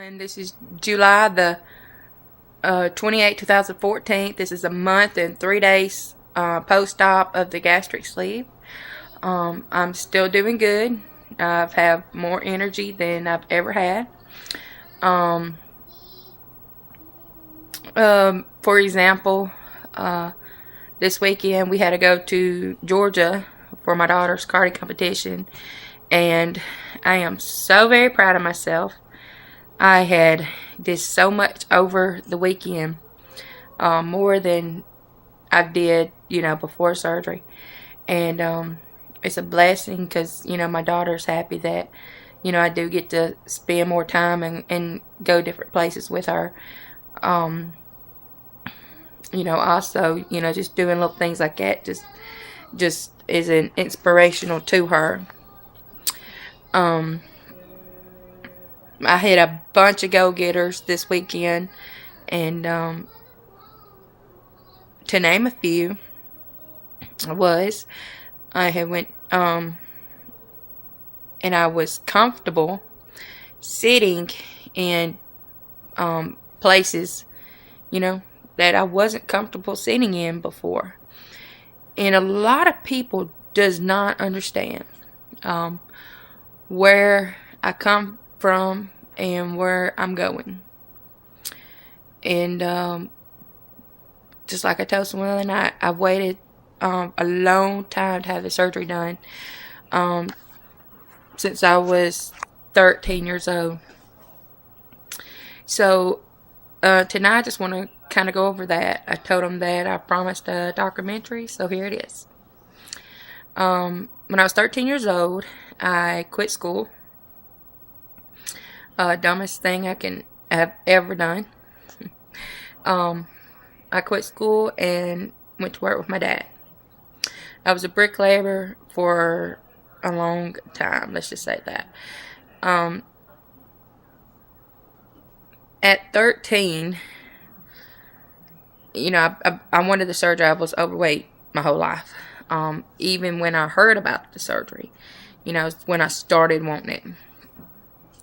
everyone. This is July the 28th, 2014. This is a month and 3 days post-op of the gastric sleeve. I'm still doing good. I've had more energy than I've ever had. Um, for example, uh, this weekend we had to go to Georgia for my daughter's karate competition, and I am so very proud of myself. I had did so much over the weekend, more than I did, before surgery. And it's a blessing because, my daughter's happy that, I do get to spend more time and go different places with her. Um, also, just doing little things like that just is an inspirational to her. Um, I had a bunch of go-getters this weekend, and to name a few, I had went and I was comfortable sitting in places, that I wasn't comfortable sitting in before. And a lot of people does not understand um, where I come from and where I'm going. And just like I told someone the other night, I've waited a long time to have the surgery done, since I was 13 years old. So tonight I just want to kind of go over that. I told them that I promised a documentary, so here it is. When I was 13 years old, I quit school. Dumbest thing I can have ever done. I quit school and went to work with my dad. I was a bricklayer for a long time, let's just say that. At 13, I wanted the surgery. I was overweight my whole life. Even when I heard about the surgery, when I started wanting it.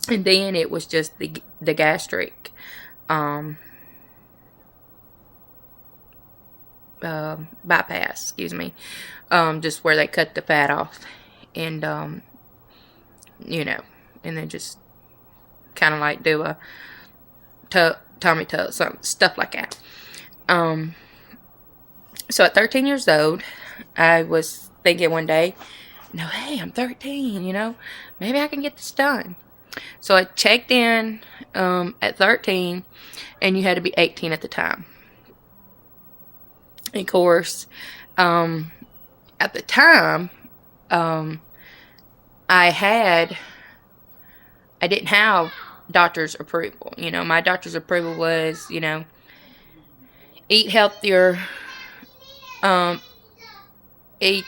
And then it was just the gastric bypass, excuse me, just where they cut the fat off, and and then just kind of like do a tummy tuck, some stuff like that. So at 13 years old, I was thinking one day, hey, I'm 13, maybe I can get this done. So I checked in at 13, and you had to be 18 at the time. Of course, at the time, I didn't have doctor's approval. My doctor's approval was, eat healthier, eat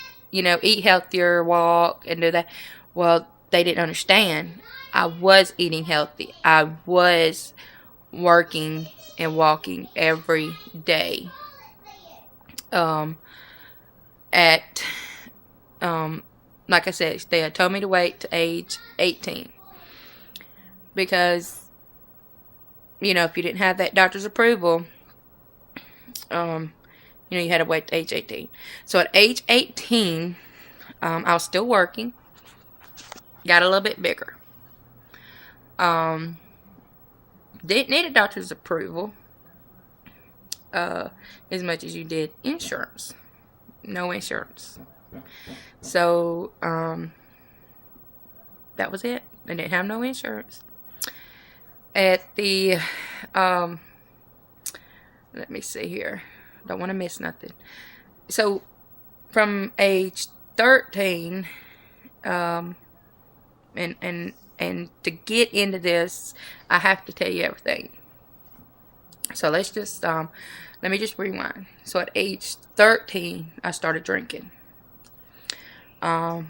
healthier, walk, and do that. Well, they didn't understand. I was eating healthy. I was working and walking every day. At like I said, they had told me to wait to age 18 because if you didn't have that doctor's approval, you had to wait to age 18. So at age 18, I was still working. Got a little bit bigger. Didn't need a doctor's approval as much as you did insurance. No insurance. So that was it. I didn't have no insurance. At the let me see here. Don't want to miss nothing. So from age 13, and to get into this, I have to tell you everything. So let me just rewind. So at age 13, I started drinking. I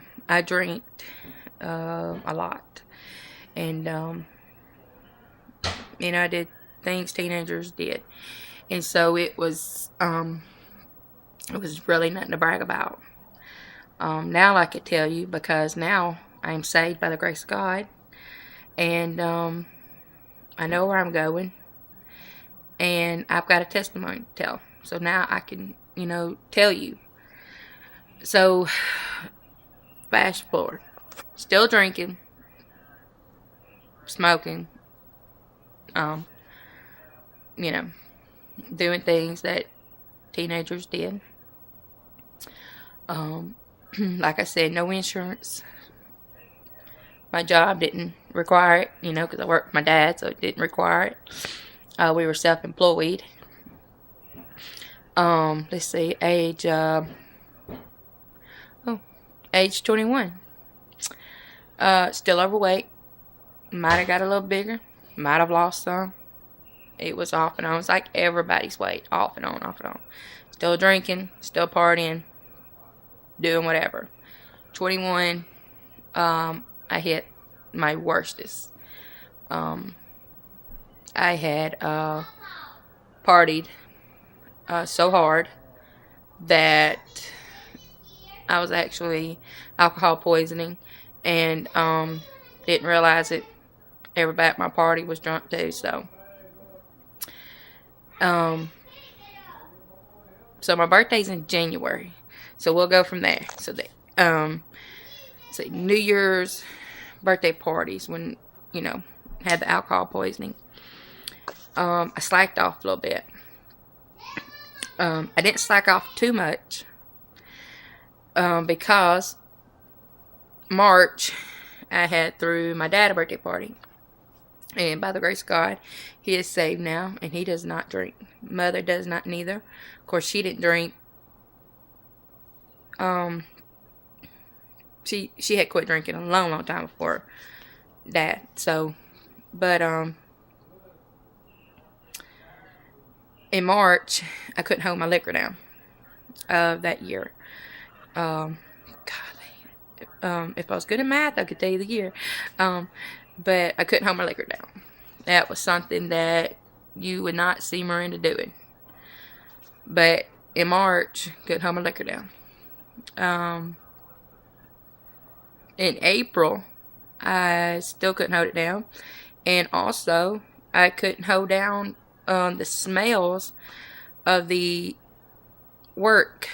drank a lot, and I did things teenagers did, and so it was really nothing to brag about. Now I could tell you, because now I am saved by the grace of God, and I know where I'm going, and I've got a testimony to tell. So now I can, tell you. So, fast forward. Still drinking, smoking, um, you know, doing things that teenagers did. Like I said, no insurance. My job didn't require it, because I worked with my dad, so it didn't require it. We were self-employed. Let's see, age 21. Still overweight. Might have got a little bigger. Might have lost some. It was off and on. It was like everybody's weight. Off and on, off and on. Still drinking. Still partying. Doing whatever. 21. I hit my worstest. I had partied so hard that I was actually alcohol poisoning, and didn't realize it. Everybody at my party was drunk too, so my birthday's in January, so we'll go from there. So New Year's, birthday parties when had the alcohol poisoning. I slacked off a little bit. I didn't slack off too much because March I had threw my dad a birthday party, and by the grace of God, he is saved now, and he does not drink. Mother does not neither. Of course, she didn't drink. She had quit drinking a long time before Dad. So, but in March, I couldn't hold my liquor down. That year, if I was good at math, I could tell you the year. But I couldn't hold my liquor down. That was something that you would not see Miranda doing. But in March, couldn't hold my liquor down. In April, I still couldn't hold it down. And also, I couldn't hold down the smells of the work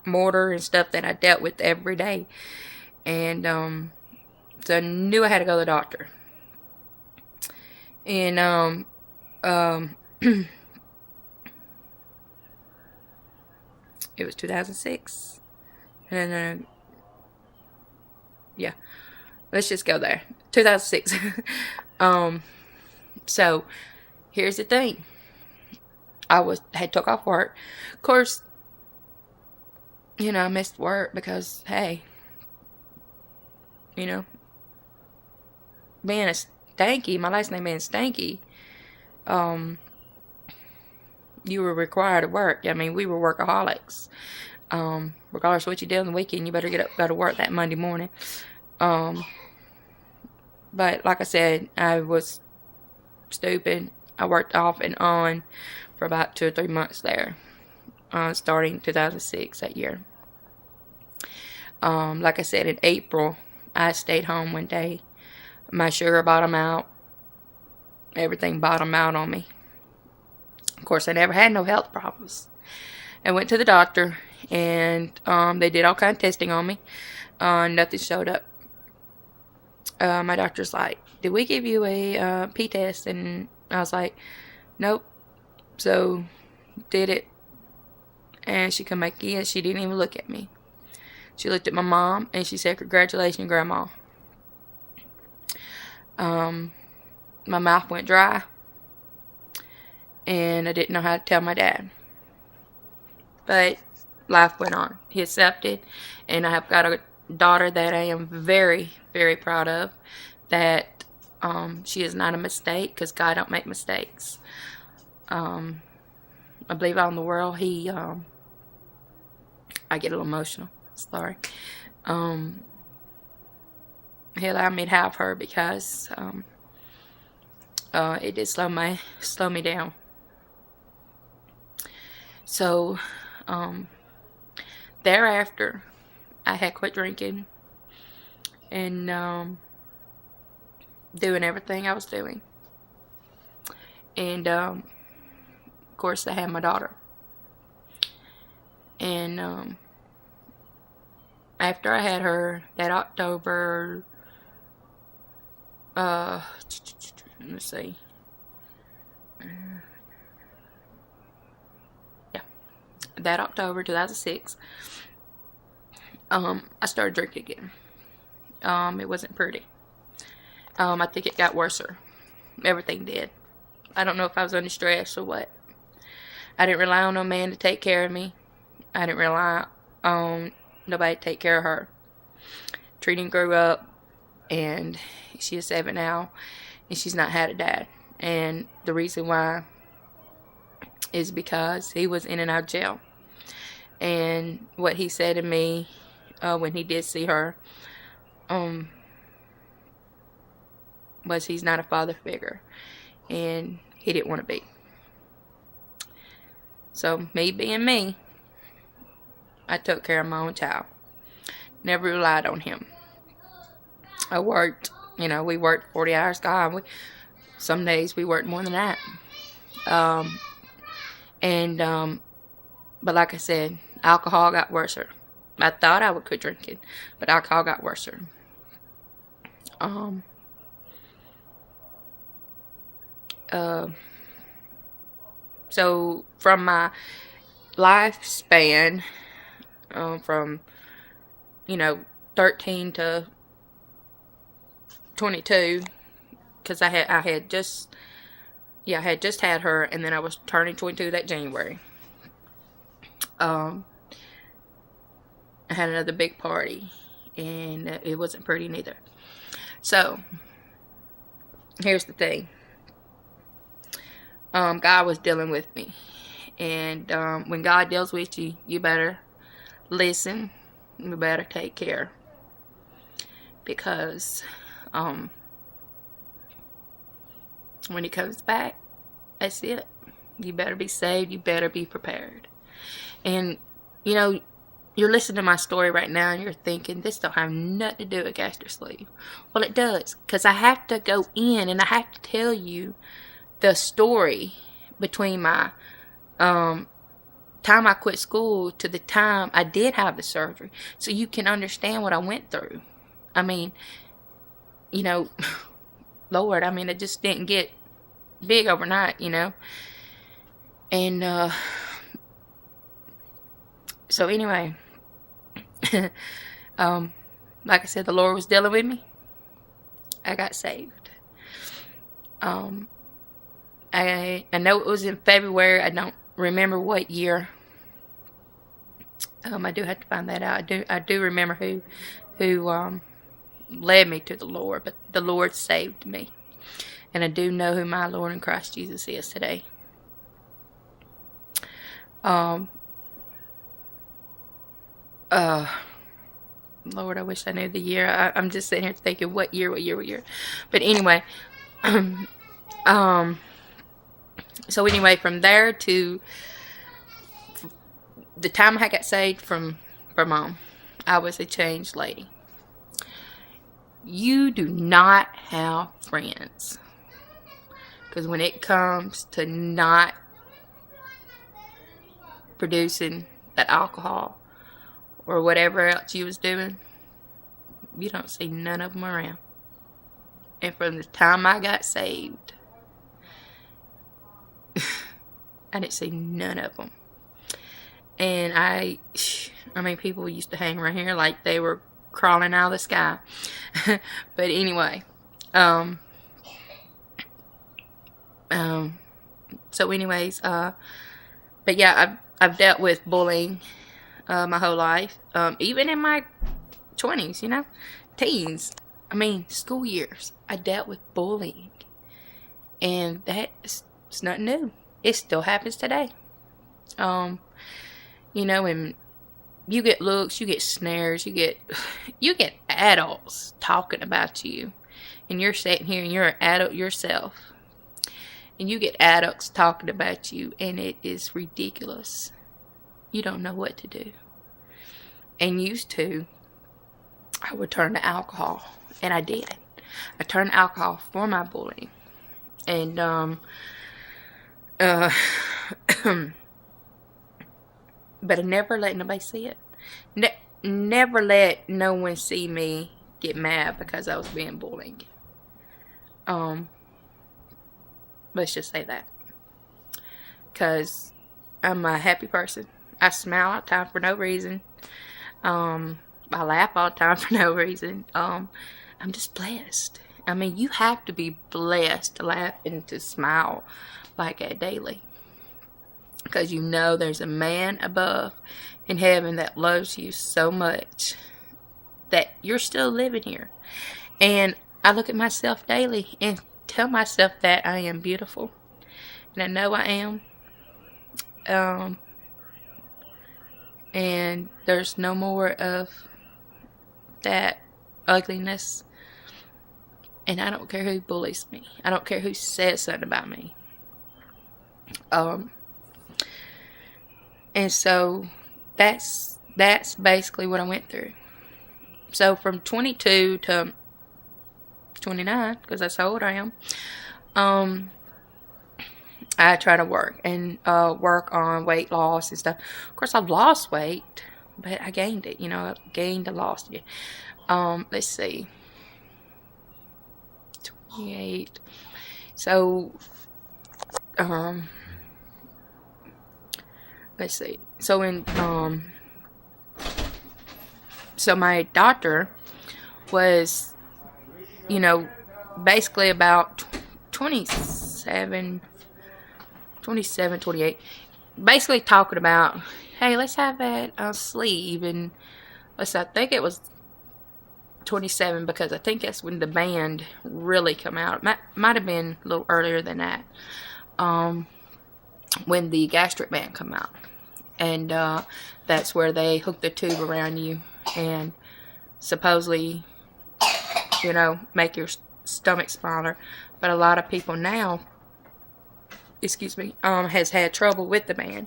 mortar and stuff that I dealt with every day. And so I knew I had to go to the doctor. And it was 2006. And yeah, let's just go there. 2006. So here's the thing. I had took off work. Of course, I missed work because, hey, being a stanky, my last name being stanky, you were required to work. I mean, we were workaholics. Regardless of what you did on the weekend, you better get up, go to work that Monday morning. But like I said, I was stupid. I worked off and on for about 2 or 3 months there, starting 2006 that year. Like I said, in April, I stayed home one day. My sugar bottomed out. Everything bottomed out on me. Of course, I never had no health problems. I went to the doctor, and they did all kind of testing on me. Nothing showed up. My doctor's like, did we give you a pee test? And I was like, nope. So, did it. And she come back in. She didn't even look at me. She looked at my mom, and she said, congratulations, Grandma. My mouth went dry, and I didn't know how to tell my dad. But life went on. He accepted, and I have got a daughter that I am very, very proud of. That she is not a mistake, because God don't make mistakes. I believe out in the world, I get a little emotional. Sorry. He allowed me to have her because it did slow me down. So thereafter, I had quit drinking, and doing everything I was doing. And of course, I had my daughter. And after I had her that October, let's see, yeah, that October 2006, I started drinking again. It wasn't pretty. I think it got worse. Everything did. I don't know if I was under stress or what. I didn't rely on no man to take care of me. I didn't rely on nobody to take care of her. Trini grew up, and she is 7 now, and she's not had a dad. And the reason why is because he was in and out of jail. And what he said to me when he did see her was he's not a father figure, and he didn't want to be. So me being me, I took care of my own child. Never relied on him. I worked, we worked 40 hours. God, some days we worked more than that. But like I said, alcohol got worse. I thought I would quit drinking, but alcohol got worse. So from my lifespan, from 13 to 22, because I had just had her, and then I was turning 22 that January. I had another big party, and it wasn't pretty neither. So here's the thing. God was dealing with me, and when God deals with you, you better listen. You better take care, because when he comes back, that's it. You better be saved. You better be prepared. And you're listening to my story right now, and you're thinking, this don't have nothing to do with gastric sleeve. Well, it does, because I have to go in and I have to tell you the story between my time I quit school to the time I did have the surgery, so you can understand what I went through. I mean, Lord, it just didn't get big overnight, And so anyway, like I said, the Lord was dealing with me. I got saved. I know it was in February. I don't remember what year. I do have to find that out. I do remember who led me to the Lord, but the Lord saved me. And I do know who my Lord and Christ Jesus is today. Lord, I wish I knew the year. I'm just sitting here thinking, what year? But anyway, so anyway, from there to the time I got saved from Mom, I was a changed lady. You do not have friends, because when it comes to not producing that alcohol or whatever else you was doing, you don't see none of them around. And from the time I got saved, I didn't see none of them. And people used to hang around here like they were crawling out of the sky. But anyway, so anyways, but yeah, I've dealt with bullying my whole life, even in my 20s, teens, school years, I dealt with bullying, and it's nothing new. It still happens today. And you get looks, you get snares, you get adults talking about you, and you're sitting here and you're an adult yourself, and you get adults talking about you, and it is ridiculous. You don't know what to do. And used to, I would turn to alcohol, and I did. I turned to alcohol for my bullying. And, uh, but I never let nobody see it. Never let no one see me get mad because I was being bullied. Let's just say that. Because I'm a happy person. I smile all the time for no reason. I laugh all the time for no reason. I'm just blessed. I mean, you have to be blessed to laugh and to smile like that daily. Because you know there's a man above in heaven that loves you so much that you're still living here. And I look at myself daily and tell myself that I am beautiful. And I know I am. And there's no more of that ugliness. And I don't care who bullies me. I don't care who says something about me. And so that's basically what I went through. So from 22 to 29, because that's how old I am, I try to work and work on weight loss and stuff. Of course, I've lost weight, but I gained it. I gained and lost it. Let's see. 28. So, let's see. So so my doctor was, basically about 27, 28, basically talking about, hey, let's have that sleeve, and I think it was 27 because I think that's when the band really come out. It might have been a little earlier than that, when the Gastric band come out, and that's where they hook the tube around you and supposedly, make your stomach smaller. But a lot of people now, has had trouble with the band.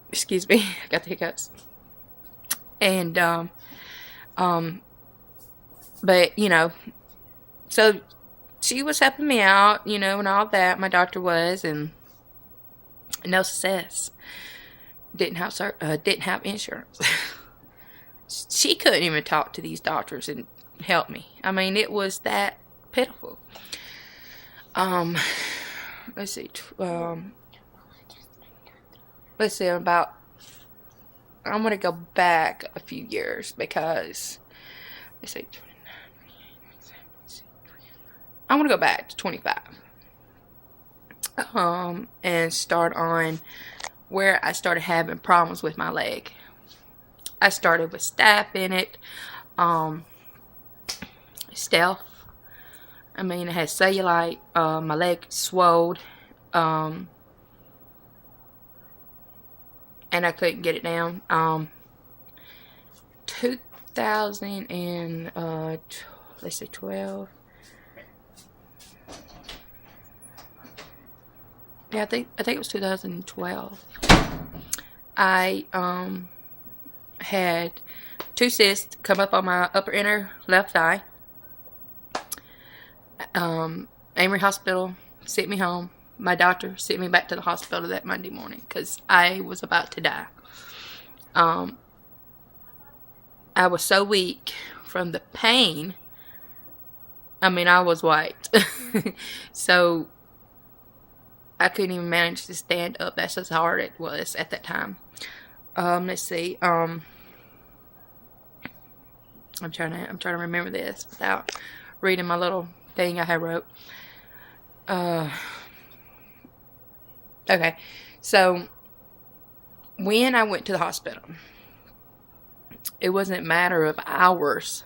Excuse me, I got the hiccups. And but so she was helping me out, and all that. My doctor was, and no success. Didn't have insurance. She couldn't even talk to these doctors and help me. I mean, it was that pitiful. Let's see. About. I'm gonna go back a few years because let's say 29. I'm gonna go back to 25. And start on where I started having problems with my leg. I started with staph in it, staph. I mean, it had cellulite. My leg swelled, and I couldn't get it down. 2000 and let's say 12. Yeah, I think it was 2012. I had 2 cysts come up on my upper inner left thigh. Amory Hospital sent me home. My doctor sent me back to the hospital that Monday morning because I was about to die. I was so weak from the pain. I mean, I was white. So I couldn't even manage to stand up. That's how hard it was at that time. Let's see. I'm trying to remember this without reading my little thing I had wrote. Okay. So when I went to the hospital, it wasn't a matter of hours.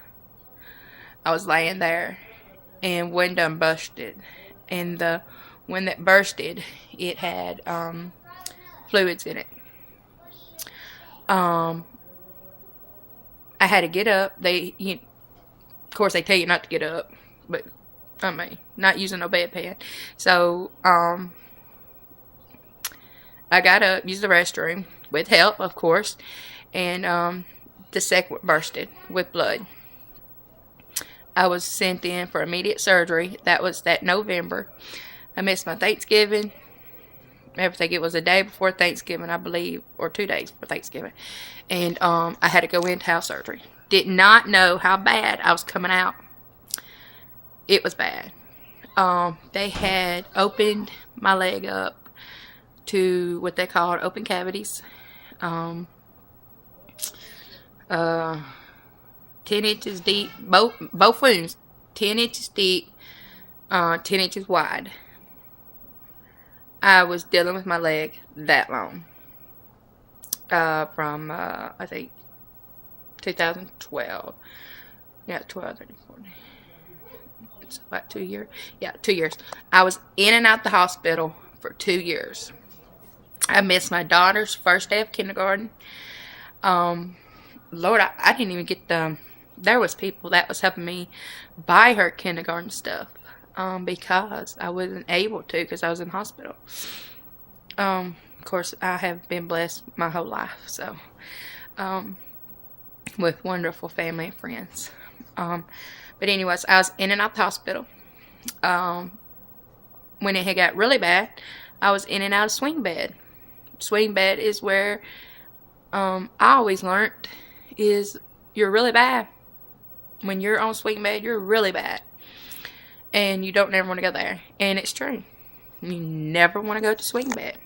I was laying there and one done busted, and the one that bursted, it had fluids in it. I had to get up. Of course, they tell you not to get up, but I mean, not using no bedpan. So I got up, used the restroom with help, of course, and the second bursted with blood. I was sent in for immediate surgery. That was that November. I missed my Thanksgiving. I think it was a day before Thanksgiving, I believe, or 2 days before Thanksgiving. And I had to go into house surgery. Did not know how bad I was coming out. It was bad. They had opened my leg up to what they called open cavities. 10 inches deep, both wounds, 10 inches deep, 10 inches wide. I was dealing with my leg that long. From, I think, 2012. Yeah, 12, 13, 14. It's about 2 years. Yeah, 2 years. I was in and out the hospital for 2 years. I missed my daughter's first day of kindergarten. Lord, I didn't even get there was people that was helping me buy her kindergarten stuff. Because I wasn't able to because I was in hospital. Of course, I have been blessed my whole life, so, with wonderful family and friends. But anyways, I was in and out the hospital. When it had got really bad, I was in and out of swing bed. Swing bed is where, I always learned is you're really bad. When you're on swing bed, you're really bad. And you don't never want to go there. And it's true. You never want to go to swing bed.